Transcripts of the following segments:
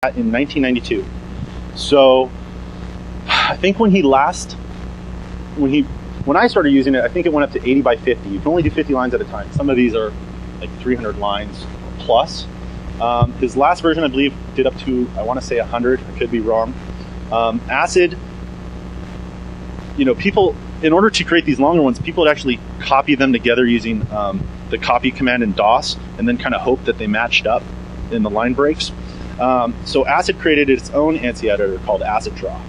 in 1992. So I think when I started using it, I think it went up to 80 by 50. You can only do 50 lines at a time. Some of these are like 300 lines plus. His last version, I believe, did up to, I want to say 100. I could be wrong. Acid, people, in order to create these longer ones, people would actually copy them together using the copy command in DOS, and then kind of hope that they matched up in the line breaks. So Acid created its own ANSI editor called Acid Draw,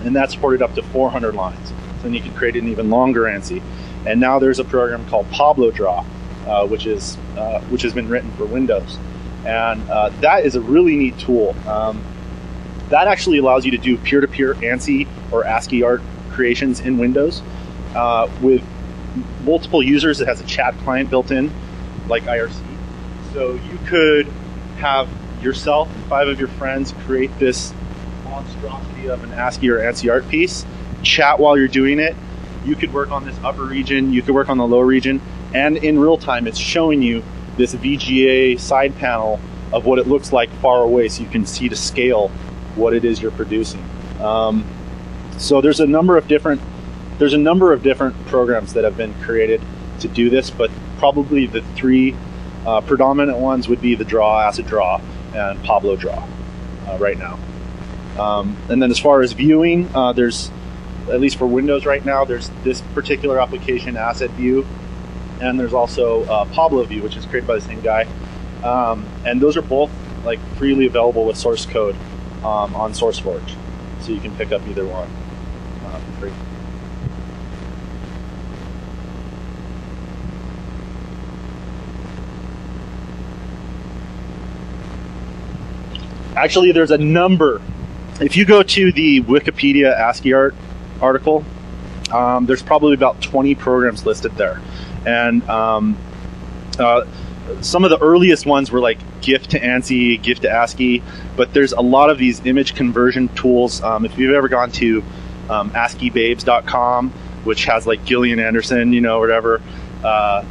and that supported up to 400 lines. So then you could create an even longer ANSI. And now there's a program called Pablo Draw, which has been written for Windows, and that is a really neat tool. That actually allows you to do peer-to-peer ANSI or ASCII art creations in Windows with multiple users. It has a chat client built in, like IRC. So you could have yourself and 5 of your friends create this monstrosity of an ASCII or ANSI art piece, chat while you're doing it. You could work on this upper region, you could work on the lower region, and in real time it's showing you this VGA side panel of what it looks like far away, so you can see to scale what it is you're producing. So there's a number of different programs that have been created to do this, but probably the 3 predominant ones would be the Draw, Acid Draw, and Pablo Draw right now. And then as far as viewing, there's, at least for Windows right now, there's this particular application, Asset View, and there's also Pablo View, which is created by the same guy. And those are both like freely available with source code on SourceForge, so you can pick up either one for free. Actually, there's a number. If you go to the Wikipedia ASCII art article, there's probably about 20 programs listed there. And some of the earliest ones were like GIF to ANSI, GIF to ASCII, but there's a lot of these image conversion tools. If you've ever gone to ASCIIbabes.com, which has like Gillian Anderson, whatever,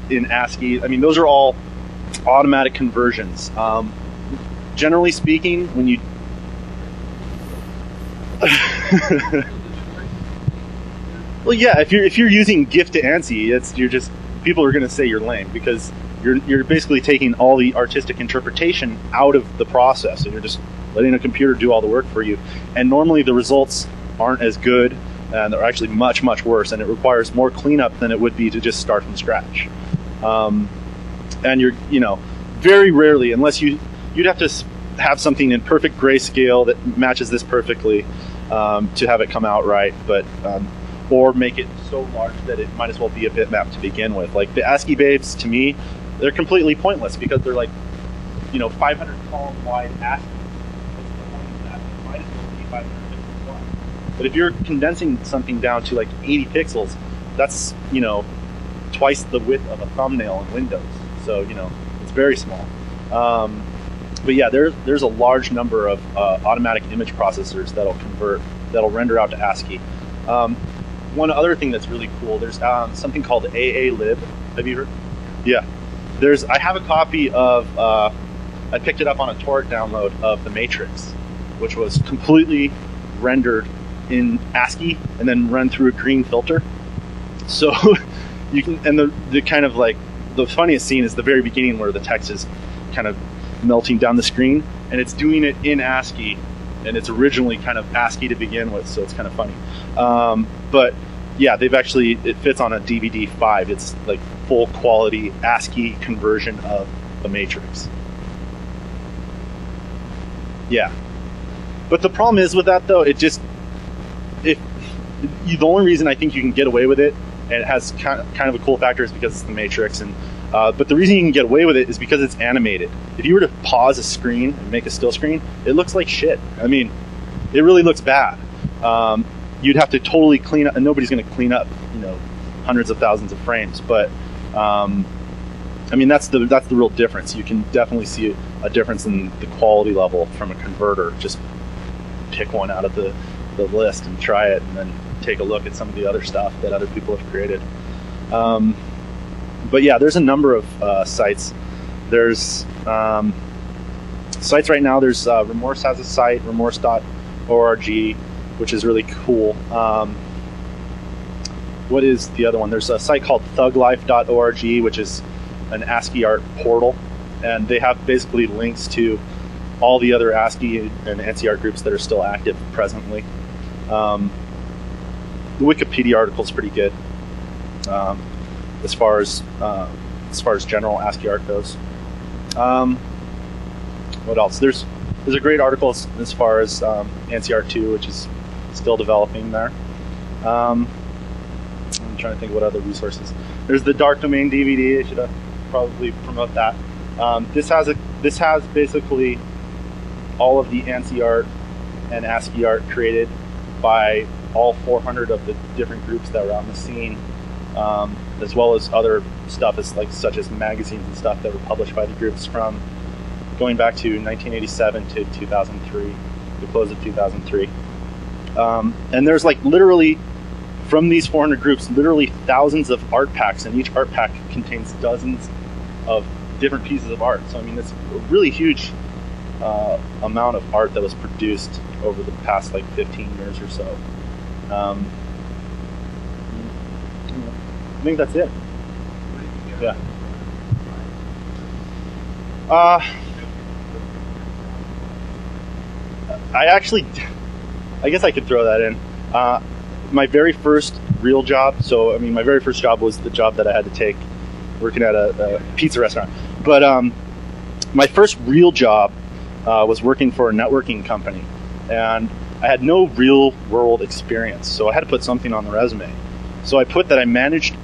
in ASCII, I mean, those are all automatic conversions. Generally speaking, when you well, yeah, if you're using GIF to ANSI, people are going to say you're lame, because you're basically taking all the artistic interpretation out of the process, and you're just letting a computer do all the work for you. And normally the results aren't as good, and they're actually much worse, and it requires more cleanup than it would be to just start from scratch. And you're very rarely, unless you'd have to have something in perfect grayscale that matches this perfectly to have it come out right, but or make it so large that it might as well be a bitmap to begin with. Like the ASCII Babes, to me, they're completely pointless because they're like 500 column wide ASCII. What's the point of that? It might as well be 500 pixels wide. But if you're condensing something down to like 80 pixels, that's twice the width of a thumbnail in Windows. So it's very small. But yeah, there's a large number of automatic image processors that'll render out to ASCII. One other thing that's really cool, there's something called AAlib. Have you heard? Yeah. I have a copy of, I picked it up on a torrent download of The Matrix, which was completely rendered in ASCII and then run through a green filter. So you can, and the kind of like, the funniest scene is the very beginning where the text is kind of melting down the screen, and it's doing it in ASCII, and it's originally kind of ASCII to begin with, so it's kind of funny. But yeah, it fits on a DVD-5. It's like full quality ASCII conversion of The Matrix. Yeah. But the problem is with that, though, the only reason I think you can get away with it, and it has kind of a cool factor, is because it's The Matrix, and but the reason you can get away with it is because it's animated. If you were to pause a screen and make a still screen, it looks like shit. I mean, it really looks bad. You'd have to totally clean up, and nobody's going to clean up, hundreds of thousands of frames. But I mean, that's the real difference. You can definitely see a difference in the quality level from a converter. Just pick one out of the list and try it, and then take a look at some of the other stuff that other people have created. But yeah, there's a number of sites. There's Sites right now, there's Remorse has a site, remorse.org, which is really cool. What is the other one? There's a site called thuglife.org, which is an ASCII art portal, and they have basically links to all the other ASCII and ANSI art groups that are still active presently. The Wikipedia article is pretty good as far as general ASCII art goes. What else? There's a great article as far as ANSI art 2, which is still developing there. I'm trying to think what other resources. There's the Dark Domain DVD. I should probably promote that. This has basically all of the ANSI art and ASCII art created by all 400 of the different groups that were on the scene, as well as other stuff such as magazines and stuff that were published by the groups from going back to 1987 to 2003, the close of 2003. And there's literally, from these 400 groups, literally thousands of art packs, and each art pack contains dozens of different pieces of art. So I mean, it's a really huge amount of art that was produced over the past 15 years or so. I think that's it. Yeah. I guess I could throw that in. My very first real job, so I mean, my very first job was the job that I had to take, working at a pizza restaurant. But my first real job was working for a networking company, and I had no real world experience, so I had to put something on the resume. So I put that I managed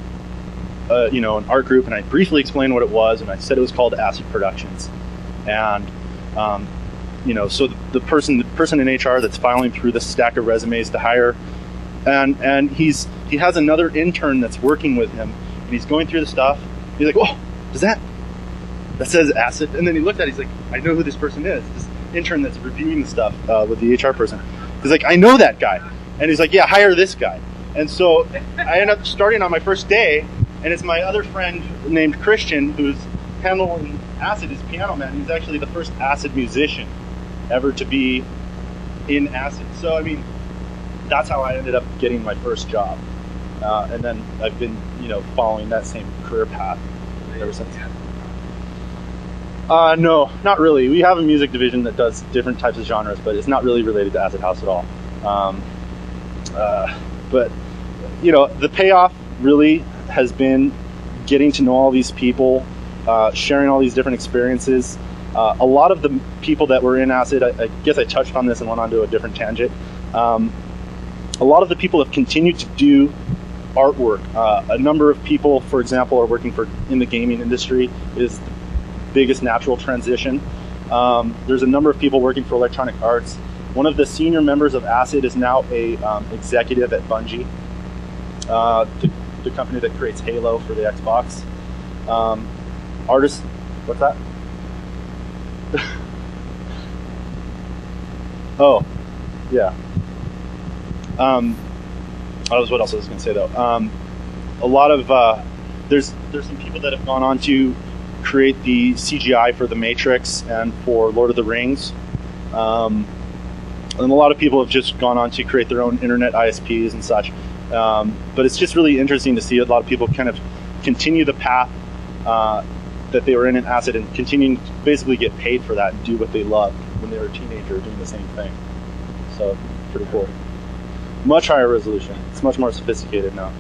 an art group, and I briefly explained what it was, and I said it was called Acid Productions. And so the person in HR that's filing through the stack of resumes to hire, and he has another intern that's working with him, and he's going through the stuff. He's like, "Oh, that says Acid?" And then he looked at it, he's like, "I know who this person is. This intern that's reviewing the stuff with the HR person." He's like, "I know that guy." And he's like, "Yeah, hire this guy." And so I end up starting on my first day, and it's my other friend named Christian who's handling Acid, his piano man. He's actually the first Acid musician ever to be in Acid. So I mean, that's how I ended up getting my first job, and then I've been following that same career path ever since. No, not really. We have a music division that does different types of genres, but it's not really related to Acid House at all. But the payoff really has been getting to know all these people, sharing all these different experiences. A lot of the people that were in Acid, I guess I touched on this and went on to a different tangent. A lot of the people have continued to do artwork. A number of people, for example, are working in the gaming industry. Is the biggest natural transition. There's a number of people working for Electronic Arts. One of the senior members of Acid is now a executive at Bungie, the company that creates Halo for the Xbox. Artists, what's that? Oh, yeah. What else I was going to say though? A lot of there's some people that have gone on to create the CGI for The Matrix and for Lord of the Rings, and a lot of people have just gone on to create their own internet ISPs and such. But it's just really interesting to see a lot of people kind of continue the path that they were in Acid and continue to basically get paid for that and do what they loved when they were a teenager doing the same thing. So pretty cool. Much higher resolution. It's much more sophisticated now.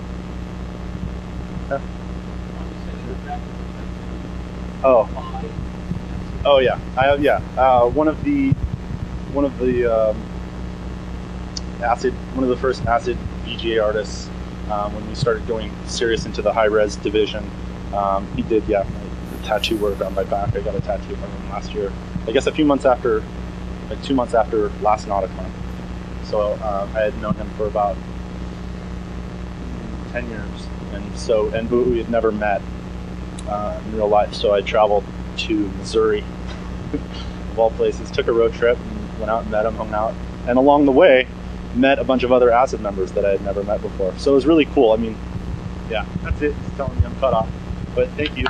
Yeah. Oh yeah. One of the first Acid VGA artists, when we started going serious into the high res division, he did the tattoo work on my back. I got a tattoo from him last year. I guess 2 months after last Notacon. So I had known him for about 10 years, and we had never met in real life. So I traveled to Missouri, of all places, took a road trip, and went out and met him, hung out, and along the way met a bunch of other Acid members that I had never met before. So it was really cool. I mean, yeah, that's it. He's telling me I'm cut off, but thank you.